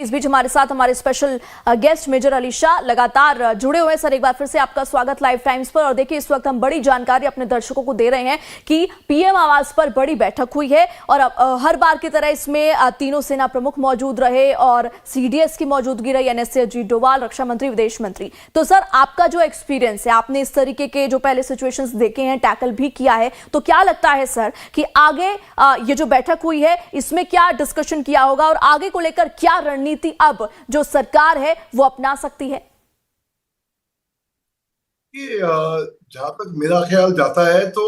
इस बीच हमारे साथ हमारे special guest major Ali Shah लगातार जुड़े हुए हैं। सर, एक बार फिर से आपका स्वागत लाइव टाइम्स पर। और देखिए, इस वक्त हम बड़ी जानकारी अपने दर्शकों को दे रहे हैं कि पीएम आवास पर बड़ी बैठक हुई है और हर बार की तरह इसमें तीनों सेना प्रमुख मौजूद रहे और सीडीएस की मौजूदगी रही, एनएसए अजीत डोभाल, रक्षा मंत्री, विदेश मंत्री। तो सर, आपका जो एक्सपीरियंस है, आपने इस तरीके के जो पहले सिचुएशंस देखे हैं, टैकल भी किया है, तो क्या लगता है सर कि आगे ये जो बैठक हुई है इसमें क्या डिस्कशन किया होगा और आगे को लेकर क्या रणनीति अब जो सरकार है वो अपना सकती है? जहां तक मेरा ख्याल जाता है तो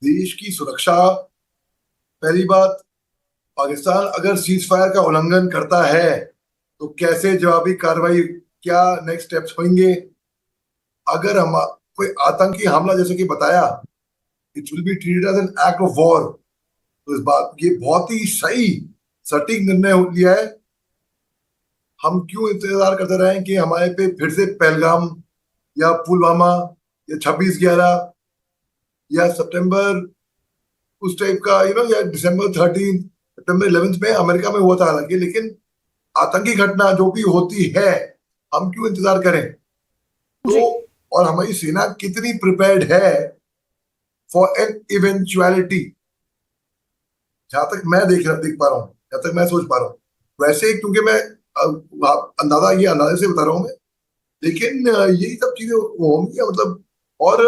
देश की सुरक्षा, पहली बात, पाकिस्तान अगर सीज फायर का उल्लंघन करता है तो कैसे जवाबी कार्रवाई, क्या नेक्स्ट स्टेप्स होंगे। अगर हम कोई आतंकी हमला जैसे कि बताया, it will be treated as an act of war. तो इस बात ये बहुत ही सही सटीक निर्णय लिया है। हम क्यों इंतजार करते रहे कि हमारे पे फिर से पहलगाम या पुलवामा या 26/11 या सितंबर उस टाइप का या दिसंबर 13, सितंबर 11 में अमेरिका में हुआ था हालांकि, लेकिन आतंकी घटना जो भी होती है हम क्यों इंतजार करें। तो और हमारी सेना कितनी प्रिपेयर्ड है फॉर एन इवेंचुअलिटी, जहां तक मैं देख पा रहा हूँ, जहां तक मैं सोच पा रहा हूँ। वैसे क्योंकि मैं अंदाजे से बता रहा हूं मैं, लेकिन यही सब चीजें होंगी मतलब। और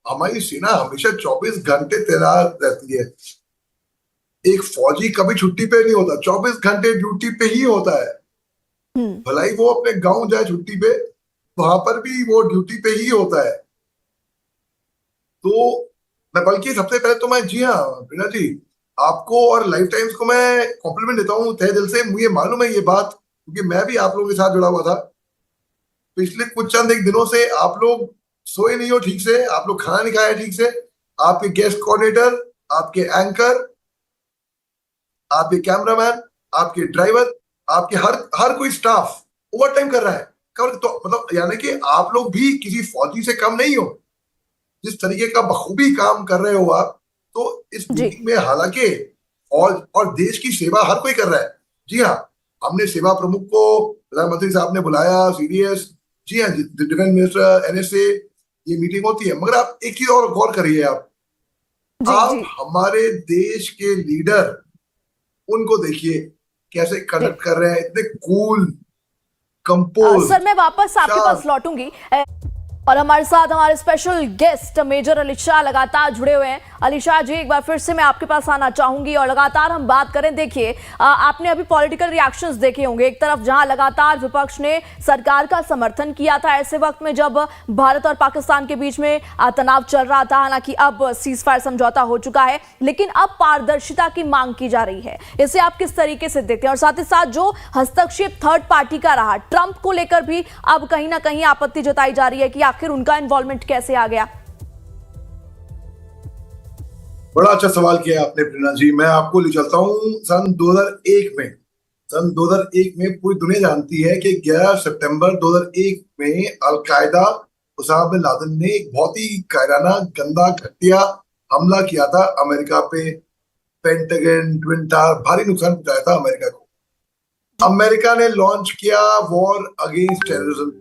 हमारी सेना हमेशा 24 घंटे तैनात रहती है। एक फौजी कभी छुट्टी पे नहीं होता, 24 घंटे ड्यूटी पे ही होता है। भला ही वो अपने गांव जाए छुट्टी पे, वहां पर भी वो ड्यूटी पे ही होता है। तो मैं बल्कि सबसे पहले तो मैं, जी हाँ प्रीना जी, आपको और लाइफ टाइम्स को मैं कॉम्प्लीमेंट देता हूँ तहे दिल से। मुझे मालूम है ये बात, क्योंकि मैं भी आप लोगों के साथ जुड़ा हुआ था। पिछले कुछ चंद एक दिनों से आप लोग सोए नहीं हो ठीक से, आप लोग खाना नहीं खाया ठीक से। आपके गेस्ट कोऑर्डिनेटर, आपके एंकर, आपके कैमरामैन, आपके ड्राइवर, आपके हर कोई स्टाफ ओवर टाइम कर रहा है। तो मतलब यानी कि आप लोग भी किसी फौजी से कम नहीं हो। जिस तरीके का बखूबी काम कर रहे हो आप, तो इस मीटिंग में हालांकि और देश की सेवा हर कोई कर रहा है। जी हाँ, हमने सेवा प्रमुख को प्रधानमंत्री साहब ने बुलाया, सीडीएस, जी हाँ, डिफेंस मिनिस्टर, एनएसए, ये मीटिंग होती है। मगर आप एक चीज और गौर करिए, आप हमारे देश के लीडर, उनको देखिए कैसे कंडक्ट कर रहे हैं, इतने कूल, कंपोज। सर, मैं वापस आपके पास लौटूंगी और हमारे साथ हमारे special guest major Ali Shah लगातार जुड़े हुए हैं। अली शाह जी, एक बार फिर से मैं आपके पास आना चाहूंगी और लगातार हम बात करें। देखिए, आपने अभी पॉलिटिकल रिएक्शंस देखे होंगे। एक तरफ जहां लगातार विपक्ष ने सरकार का समर्थन किया था ऐसे वक्त में जब भारत और पाकिस्तान के बीच में तनाव चल रहा था, हालांकि अब सीज फायर समझौता हो चुका है, लेकिन अब पारदर्शिता की मांग की जा रही है। इसे आप किस तरीके से देखते हैं? और साथ ही साथ जो हस्तक्षेप थर्ड पार्टी का रहा, ट्रंप को लेकर भी अब कहीं ना कहीं आपत्ति जताई जा रही है कि आखिर उनका इन्वॉल्वमेंट कैसे आ गया? बड़ा अच्छा सवाल किया आपने प्रीना जी। मैं आपको ले चलता हूं सन 2001 में। सन 2001 में पूरी दुनिया जानती है कि 11 सितंबर 2001 में अलकायदा, उसामा बिन लादेन ने एक बहुत ही कायराना, गंदा, घटिया हमला किया था अमेरिका पे। पेंटागन, ट्विन टावर, भारी नुकसान पहुंचाया था अमेरिका को। अमेरिका ने लॉन्च किया वॉर अगेंस्ट टेररिज्म।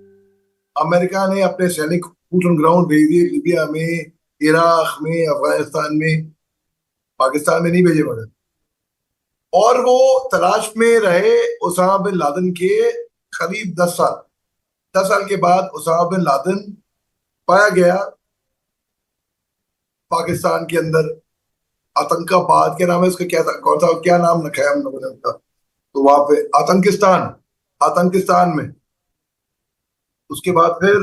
अमेरिका ने अपने सैनिक फूट ऑन ग्राउंड भेज दिए, लीबिया में, इराक में, अफगानिस्तान में, पाकिस्तान में नहीं भेजे मगर। और वो तलाश में रहे उसामा बिन लादेन के करीब 10 साल। 10 साल के बाद उसामा बिन लादेन पाया गया पाकिस्तान के अंदर। आतंकवाद क्या नाम है उसका, क्या था, कौन सा, क्या नाम रखा है हम लोगों ने उसका, तो वहां पे आतंकिस्तान में। उसके बाद फिर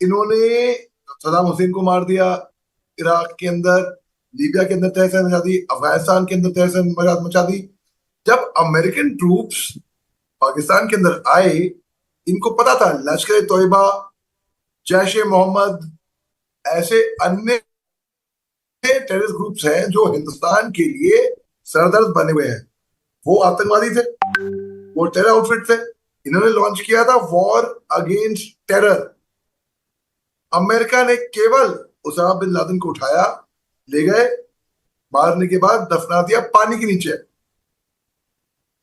इन्होंने सदाम हुसैन को मार दिया इराक के अंदर, लीबिया के अंदर तहस मचा दी, अफगानिस्तान के अंदर तहस मचा दी। जब अमेरिकन ट्रूप्स पाकिस्तान के अंदर आए, इनको पता था लश्कर तोयबा, जैश ए मोहम्मद, ऐसे अन्य टेररिस्ट ग्रुप्स हैं जो हिंदुस्तान के लिए सरदर्द बने हुए हैं। वो आतंकवादी थे, वो टेरर आउटफिट थे। इन्होंने लॉन्च किया था वॉर अगेंस्ट टेरर। अमेरिका ने केवल उसामा बिन लादेन को उठाया, ले गए, मारने के बाद दफना दिया पानी के नीचे।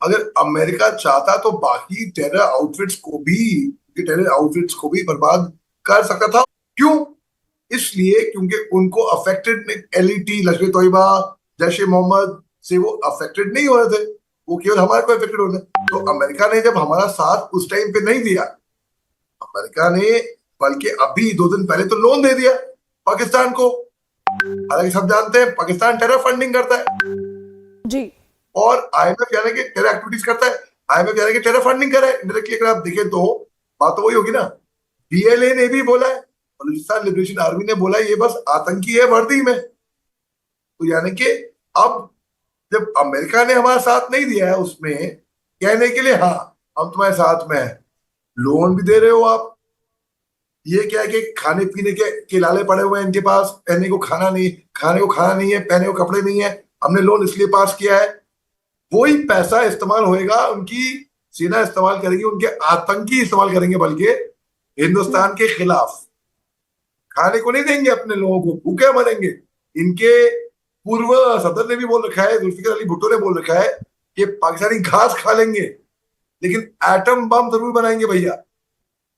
अगर अमेरिका चाहता तो बाकी टेरर आउटफिट्स को भी बर्बाद कर सकता था। क्यों? इसलिए क्योंकि उनको अफेक्टेड एलईटी, लश्कर तोयबा, जैश ए मोहम्मद से वो अफेक्टेड नहीं हो रहे थे, वो केवल हमारे को अफेक्टेड हो रहे थे। तो अमेरिका ने जब हमारा साथ उस टाइम पे नहीं दिया, अमेरिका ने बल्कि अभी 2 दिन पहले तो लोन दे दिया पाकिस्तान को। हालांकि सब जानते हैं पाकिस्तान टेरर फंडिंग करता है जी, और आईएमएफ यानी कि टेरर एक्टिविटीज करता है। आईएमएफ यानी कि टेरर फंडिंग करे इंडायरेक्टली। अगर आप देखें तो बात तो वही होगी ना। डीएलए ने भी बोला है, बलूचिस्तान लिबरेशन आर्मी ने बोला ये बस आतंकी है वर्दी में। तो यानी कि अब जब अमेरिका ने हमारा साथ नहीं दिया है उसमें कहने के लिए हाँ हम तुम्हारे साथ में है, लोन भी दे रहे हो आप, ये क्या है कि खाने पीने के लाले पड़े हुए हैं इनके पास, पहनने को खाना नहीं है, पहने को कपड़े नहीं है, हमने लोन इसलिए पास किया है। वही पैसा इस्तेमाल होएगा, उनकी सेना इस्तेमाल करेगी, उनके आतंकी इस्तेमाल करेंगे बल्कि हिंदुस्तान के खिलाफ। खाने को नहीं देंगे अपने लोगों को, भूखे मरेंगे। इनके पूर्व सदर ने भी बोल रखा है, जुल्फिकार अली भुट्टो ने बोल रखा है कि पाकिस्तानी घास खा लेंगे लेकिन एटम बम जरूर बनाएंगे भैया।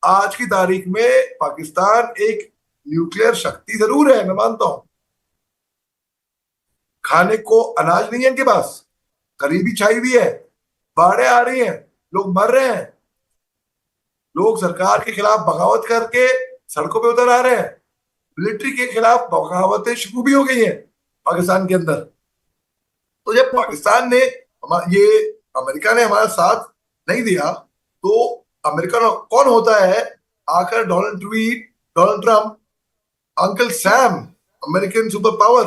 आज की तारीख में पाकिस्तान एक न्यूक्लियर शक्ति जरूर है, मैं मानता हूं। खाने को अनाज नहीं है इनके पास, गरीबी छाई हुई है, बाढ़ें आ रही हैं, लोग मर रहे हैं, लोग सरकार के खिलाफ बगावत करके सड़कों पे उतर आ रहे हैं, मिलिट्री के खिलाफ बगावतें शुरू भी हो गई हैं पाकिस्तान के अंदर। तो जब पाकिस्तान ने ये अमेरिका ने हमारा साथ नहीं दिया तो अमेरिका कौन होता है आकर? Donald Trump, uncle Sam, American super power,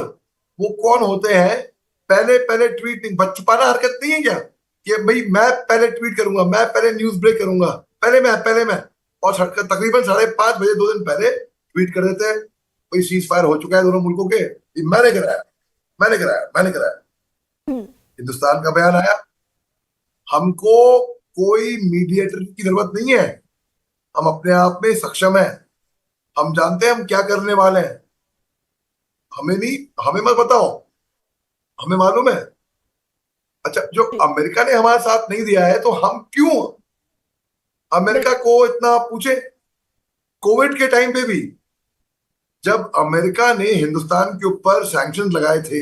वो कौन होते हैं? पहले ट्वीट नहीं, छुपाना हरकत नहीं है क्या कि भाई मैं पहले ट्वीट करूंगा, मैं पहले न्यूज ब्रेक करूंगा, पहले मैं और तकरीबन 5:30 बजे 2 दिन पहले ट्वीट कर देते हैं भाई सीज फायर हो चुका है दोनों मुल्कों के, मैंने कराया। हिंदुस्तान का बयान आया। हमको कोई मीडिएटर की जरूरत नहीं है, हम अपने आप में सक्षम हैं, हम जानते हैं हम क्या करने वाले हैं। हमें मत बताओ, हमें मालूम है। अच्छा, जो अमेरिका ने हमारा साथ नहीं दिया है तो हम क्यों अमेरिका को इतना पूछे? कोविड के टाइम पे भी जब अमेरिका ने हिंदुस्तान के ऊपर सैंक्शन लगाए थे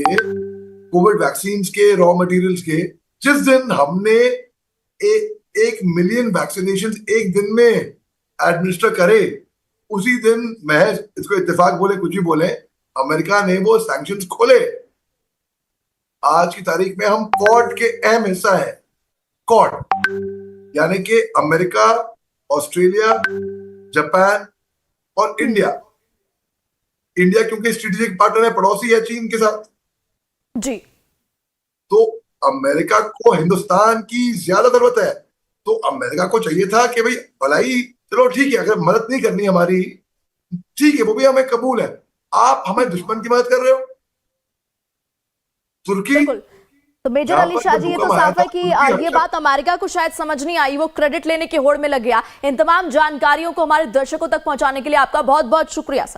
कोविड वैक्सीन के, रॉ मटेरियल्स के, जिस दिन हमने 1 मिलियन वैक्सीनेशन एक दिन में एडमिनिस्टर करे, उसी दिन महज इसको इत्तेफाक बोले कुछ भी बोले, अमेरिका ने वो सैंक्शंस खोले। आज की तारीख में हम क्वाड के अहम हिस्सा है। क्वाड यानी कि अमेरिका, ऑस्ट्रेलिया, जापान और इंडिया क्योंकि स्ट्रेटेजिक पार्टनर है, पड़ोसी है चीन के साथ जी। तो अमेरिका को हिंदुस्तान की ज्यादा जरूरत है। तो अमेरिका को चाहिए था कि भाई भलाई चलो ठीक है, अगर मदद नहीं करनी हमारी, ठीक है, वो भी हमें कबूल है, आप हमें दुश्मन की मदद कर रहे हो। तुर्की, तो मेजर अली शाह जी, ये तो साफ है कि ये बात अमेरिका को शायद समझ नहीं आई, वो क्रेडिट लेने की होड़ में लग गया। इन तमाम जानकारियों को हमारे दर्शकों तक पहुंचाने के लिए आपका बहुत बहुत शुक्रिया सर।